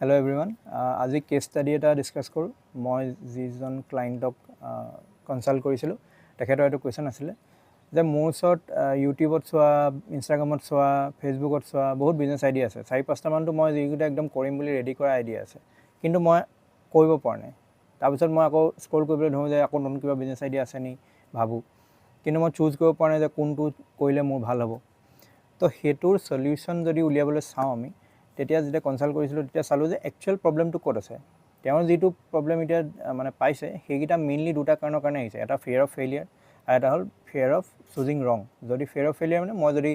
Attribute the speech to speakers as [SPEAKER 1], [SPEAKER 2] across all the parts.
[SPEAKER 1] Hello everyone. আজি cash study এটা discuss কৰোঁ মই যিজন ক্লায়েণ্টক কনসাল্ট কৰিছিলোঁ তেখেতৰ এটা কোৱেশ্চন আছিলে যে মোৰ ওচৰত ইউটিউবত চোৱা ইনষ্টাগ্ৰামত চোৱা ফেচবুকত চোৱা বহুত বিজনেছ আইডিয়া আছে 4-5টা মানটো মই যিকেইটা একদম কৰিম বুলি ৰেডি কৰা আইডিয়া আছে কিন্তু মই কৰিব পৰা নাই তাৰপিছত মই আকৌ স্ক্ৰল কৰিবলৈ ধৰোঁ যে আকৌ নতুন কিবা বিজনেছ আইডিয়া আছে নি ভাবোঁ কিন্তু মই চুজ কৰিব পৰা নাই যে কোনটো কৰিলে মোৰ ভাল হ'ব তো হেতুৰ সলিউশন যদি উলিয়াবলৈ চাওঁ আমি তেতিয়া যেতিয়া কনসাল্ট কৰিছিলোঁ তেতিয়া চালোঁ যে একচুৱেল প্ৰবলেমটো ক'ত আছে তেওঁৰ যিটো প্ৰবলেম এতিয়া মানে পাইছে সেইকেইটা মেইনলি দুটা কাৰণৰ কাৰণে আহিছে এটা ফিয়াৰ অফ ফেইলিয়াৰ আৰু এটা হ'ল ফিয়াৰ অফ চুজিং ৰং যদি ফিয়াৰ অফ ফেইলিয়াৰ মানে মই যদি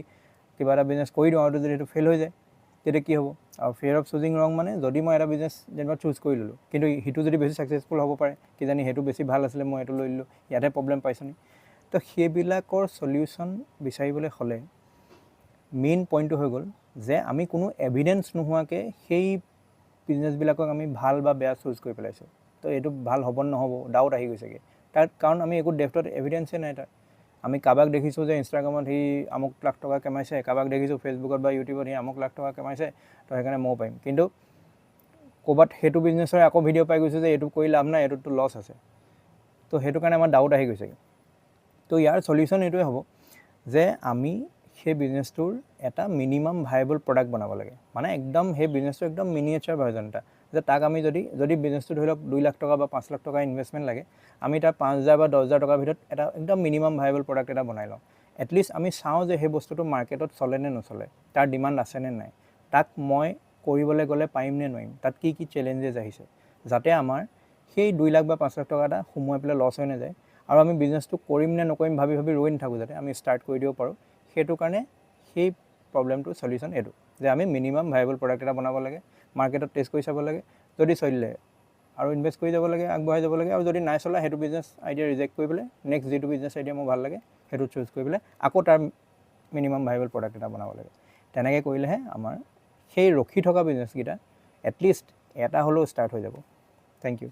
[SPEAKER 1] কিবা এটা বিজনেছ কৰি দিওঁ আৰু যদি সেইটো ফেইল হৈ যায় তেতিয়া কি হ'ব আৰু ফিয়াৰ অফ চুজিং ৰং মানে যদি মই এটা বিজনেছ যেনিবা চুজ কৰি ল'লোঁ কিন্তু সেইটো যদি বেছি ছাকচেছফুল হ'ব পাৰে কিজানি সেইটো বেছি ভাল আছিলে মই এইটো লৈ ল'লোঁ ইয়াতে প্ৰবলেম পাইছোঁ নি তো সেইবিলাকৰ সলিউশন বিচাৰিবলৈ হ'লে মেইন পইণ্টটো হৈ গ'ল যে আমি কোনো এভিডেন্স নোহোৱাকৈ সেই বিজনেছবিলাকক আমি ভাল বা বেয়া চুজ কৰি পেলাইছোঁ তো এইটো ভাল হ'ব নহ'ব ডাউট আহি গৈছেগৈ তাৰ কাৰণ আমি একো ডেফটত এভিডেন্সেই নাই তাৰ আমি কাৰোবাক দেখিছোঁ যে ইনষ্টাগ্ৰামত সি আমুক লাখ টকা কমাইছে কাৰোবাক দেখিছোঁ ফেচবুকত বা ইউটিউবত সি আমুক লাখ টকা কমাইছে তো সেইকাৰণে ময়ো পাৰিম কিন্তু ক'ৰবাত সেইটো বিজনেছৰে আকৌ ভিডিঅ' পাই গৈছোঁ যে এইটো কৰি লাভ নাই এইটোতো লছ আছে তো সেইটো কাৰণে আমাৰ ডাউট আহি গৈছেগৈ তো ইয়াৰ সলিউশন এইটোৱে হ'ব যে আমি সেই বিজনেছটোৰ এটা মিনিমাম ভাইবল প্ৰডাক্ট বনাব লাগে মানে একদম সেই বিজনেছটো একদম মিনিয়েচাৰ ভাৰ্জন এটা যে তাক আমি যদি বিজনেছটো ধৰি লওক 2 লাখ টকা বা 5 লাখ টকা ইনভেষ্টমেণ্ট লাগে আমি তাৰ 5,000 বা 10,000 টকাৰ ভিতৰত এটা একদম মিনিমাম ভাইবল প্ৰডাক্ট এটা বনাই লওঁ এটলিষ্ট আমি চাওঁ যে সেই বস্তুটো মাৰ্কেটত চলে নে নচলে তাৰ ডিমাণ্ড আছে নে নাই তাক মই কৰিবলৈ গ'লে পাৰিম নে নোৱাৰিম তাত কি কি চেলেঞ্জেছ আহিছে যাতে আমাৰ সেই 2 লাখ বা 5 লাখ টকা এটা সোমোৱাই পেলাই লছ হৈ নাযায় আৰু আমি বিজনেছটো কৰিম নে নকৰিম ভাবি ৰৈ নাথাকোঁ যাতে আমি ষ্টাৰ্ট কৰি দিব পাৰোঁ সেইটো কাৰণে সেই প্ৰবলেমটোৰ সলিউশন এইটো যে আমি মিনিমাম ভাইবল প্ৰডাক্ট এটা বনাব লাগে মাৰ্কেটত টেষ্ট কৰি চাব লাগে যদি চলিলে আৰু ইনভেষ্ট কৰি যাব লাগে আগবঢ়াই যাব লাগে আৰু যদি নাই চলা সেইটো বিজনেছ আইডিয়া ৰিজেক্ট কৰি পেলাই নেক্সট যিটো বিজনেছ আইডিয়া মোৰ ভাল লাগে সেইটো চুজ কৰি পেলাই আকৌ তাৰ মিনিমাম ভাইবল প্ৰডাক্ট এটা বনাব লাগে তেনেকৈ কৰিলেহে আমাৰ সেই ৰখি থকা বিজনেছকেইটা এটলিষ্ট এটা হ'লেও ষ্টাৰ্ট হৈ যাব থেংক ইউ